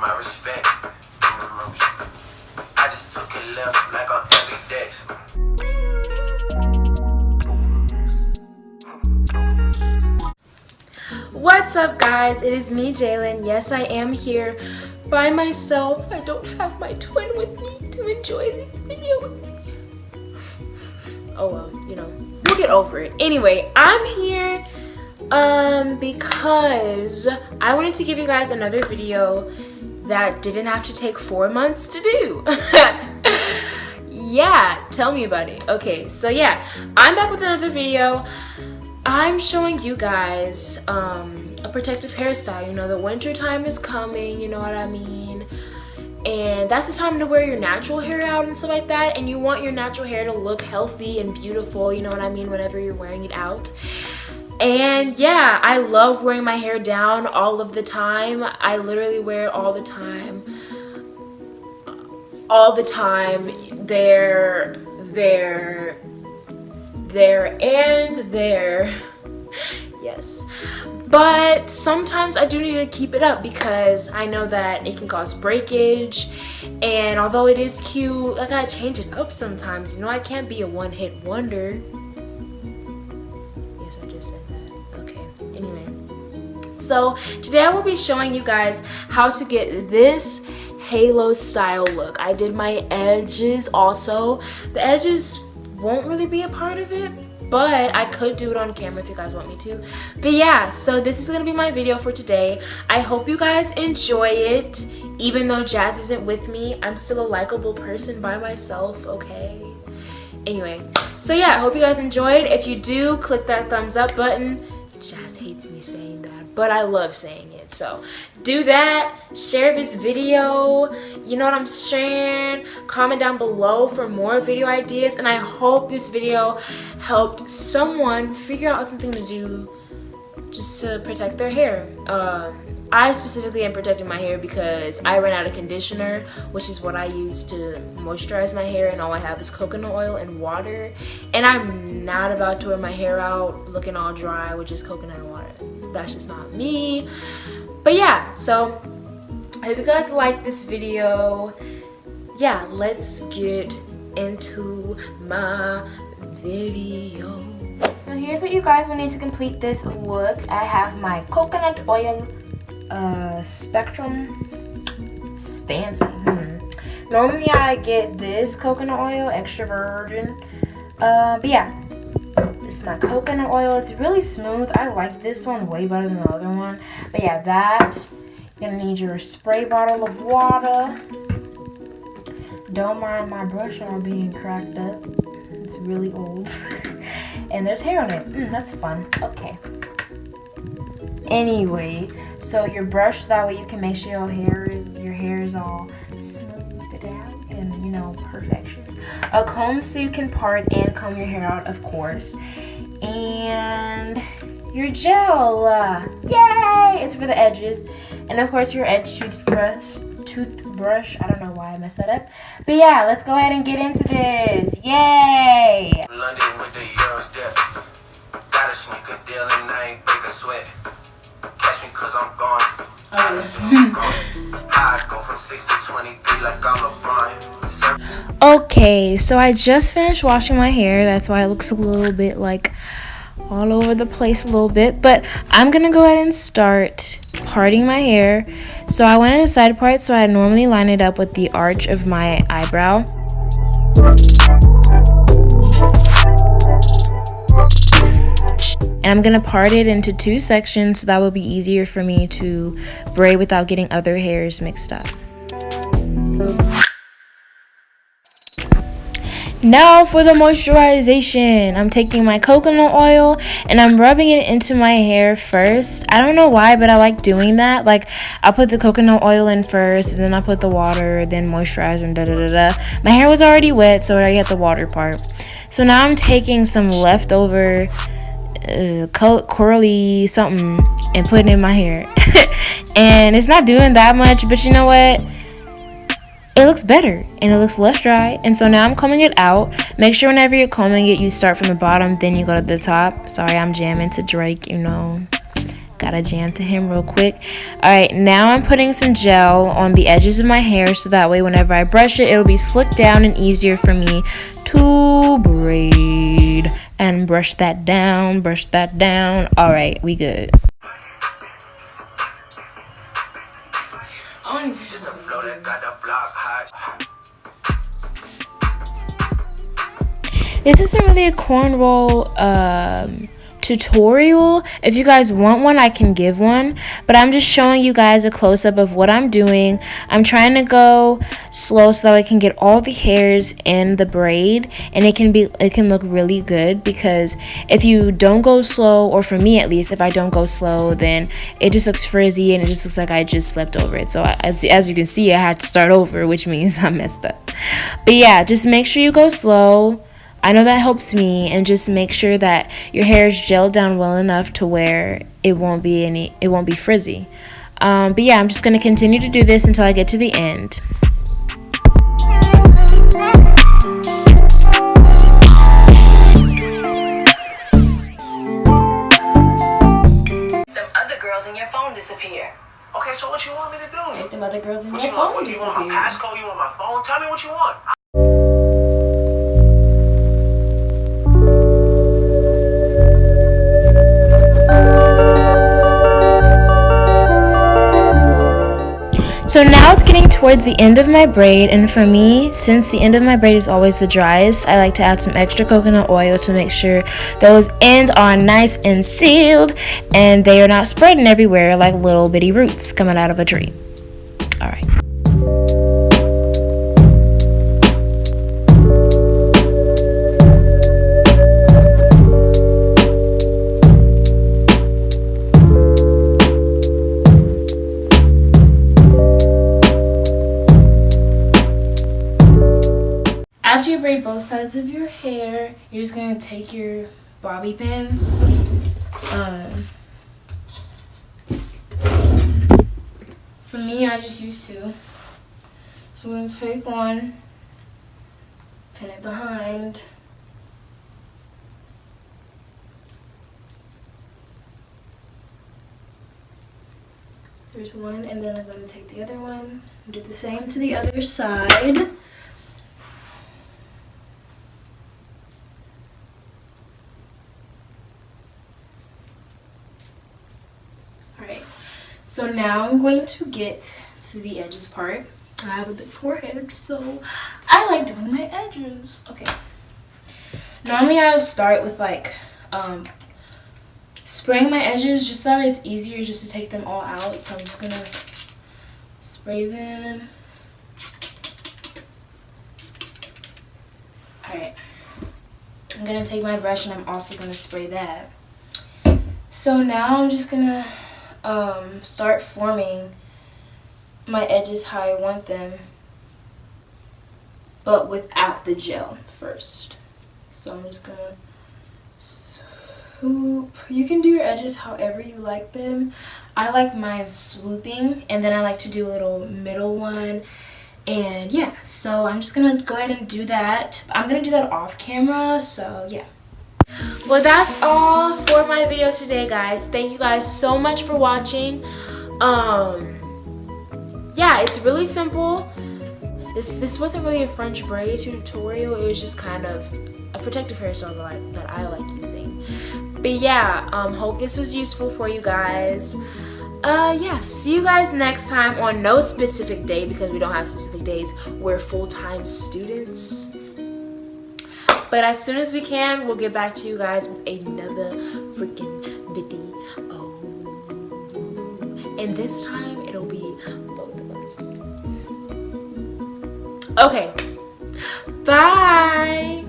my respect. I just took it left like on heavy decks. What's up, guys? It is me, Jalen. Yes, I am here by myself. I don't have my twin with me to enjoy this video with me. Oh well, you know, we'll get over it. Anyway, I'm here because I wanted to give you guys another video that didn't have to take 4 months to do. Yeah, tell me about it. Okay, so yeah, I'm back with another video. I'm showing you guys a protective hairstyle. You know, the winter time is coming, you know what I mean? And that's the time to wear your natural hair out and stuff like that. And you want your natural hair to look healthy and beautiful, you know what I mean, whenever you're wearing it out. And yeah, I love wearing my hair down all of the time. I literally wear it all the time. All the time. There, and there. Yes. But sometimes I do need to keep it up because I know that it can cause breakage. And although it is cute, I gotta change it up sometimes. You know, I can't be a one-hit wonder. Yes, I just said that. Okay. Anyway. So today I will be showing you guys how to get this halo style look. I did my edges also. The edges won't really be a part of it, but I could do it on camera if you guys want me to. But yeah, so this is gonna be my video for today. I hope you guys enjoy it. Even though Jazz isn't with me, I'm still a likable person by myself, okay? Anyway, so yeah, I hope you guys enjoyed. If you do, click that thumbs up button. Jazz hates me saying that, but I love saying it. So do that, share this video, you know what I'm saying? Comment down below for more video ideas, and I hope this video helped someone figure out something to do just to protect their hair. I specifically am protecting my hair because I ran out of conditioner, which is what I use to moisturize my hair, and all I have is coconut oil and water. And I'm not about to wear my hair out looking all dry with just coconut and water. That's just not me. But yeah, so I hope you guys like this video. Yeah, let's get into my video. So here's what you guys will need to complete this look. I have my coconut oil spectrum. It's fancy. Normally I get this coconut oil, extra virgin. But yeah, this is my coconut oil. It's really smooth. I like this one way better than the other one. But yeah, that. You're gonna need your spray bottle of water. Don't mind my brush all being cracked up. It's really old. And there's hair on it. That's fun. Okay. Anyway, so your brush, that way you can make sure your hair is all smoothed out and, you know, perfection. A comb so you can part and comb your hair out, of course. And your gel. Yay! It's for the edges. And of course your edge toothbrush. I don't know why I messed that up. But yeah, let's go ahead and get into this. Yay! London with the Euro step. Got a sneaker deal and I ain't break a sweat. Catch me cause I'm gone. I go from 6 to 23 like I'm LeBron. Okay, so I just finished washing my hair. That's why it looks a little bit like all over the place a little bit. But I'm gonna go ahead and start parting my hair. So I wanted a side part, so I normally line it up with the arch of my eyebrow. And I'm gonna part it into 2 sections so that will be easier for me to braid without getting other hairs mixed up. Now for the moisturization. I'm taking my coconut oil and I'm rubbing it into my hair first. I don't know why, but I like doing that. Like, I'll put the coconut oil in first, and then I'll put the water, then moisturizer, and da-da-da-da. My hair was already wet, so I get the water part. So now I'm taking some leftover curly something and putting it in my hair. And it's not doing that much, but you know what? It looks better and it looks less dry. And so now I'm combing it out. Make sure whenever you're combing it, you start from the bottom, then you go to the top. Sorry, I'm jamming to Drake, you know. Gotta jam to him real quick. Alright, now I'm putting some gel on the edges of my hair so that way whenever I brush it, it'll be slicked down and easier for me to braid. And brush that down, brush that down. Alright, we good. Just a flow that got the block hot. This isn't really a cornrow tutorial. If you guys want one, I can give one, but I'm just showing you guys a close-up of what I'm doing. I'm trying to go slow so that I can get all the hairs in the braid, and it can look really good, because if you don't go slow, or for me at least, if I don't go slow, then it just looks frizzy and it just looks like I just slept over it. So as you can see, I had to start over, which means I messed up. But yeah, just make sure you go slow. I know that helps me, and just make sure that your hair is gelled down well enough to where it won't be frizzy. But yeah, I'm just gonna continue to do this until I get to the end. Them other girls in your phone disappear. Okay, so what you want me to do? Make them other girls in your What you want? phone What, you want my disappear. passcode? You want my phone? Tell me what you want. So now it's getting towards the end of my braid, and for me, since the end of my braid is always the driest, I like to add some extra coconut oil to make sure those ends are nice and sealed and they are not spreading everywhere like little bitty roots coming out of a tree. All right. After you braid both sides of your hair, you're just going to take your bobby pins. For me, I just use two. So I'm going to take one, pin it behind. There's one, and then I'm going to take the other one and do the same to the other side. So now I'm going to get to the edges part. I have a big forehead, so I like doing my edges. Okay. Normally I'll start with like spraying my edges just so that way it's easier just to take them all out. So I'm just gonna spray them. Alright. I'm gonna take my brush and I'm also gonna spray that. So now I'm just gonna start forming my edges how I want them, but without the gel first. So I'm just gonna swoop. You can do your edges however you like them. I like mine swooping, and then I like to do a little middle one. And yeah, so I'm just gonna go ahead and do that. I'm gonna do that off camera, so yeah. Well, that's all for my video today, guys. Thank you guys so much for watching. Yeah, it's really simple. This wasn't really a French braid tutorial. It was just kind of a protective hairstyle that I like using. But yeah, hope this was useful for you guys. Yeah, see you guys next time on no specific day, because we don't have specific days. We're full-time students. But as soon as we can, we'll get back to you guys with another freaking video. And this time, it'll be both of us. Okay. Bye.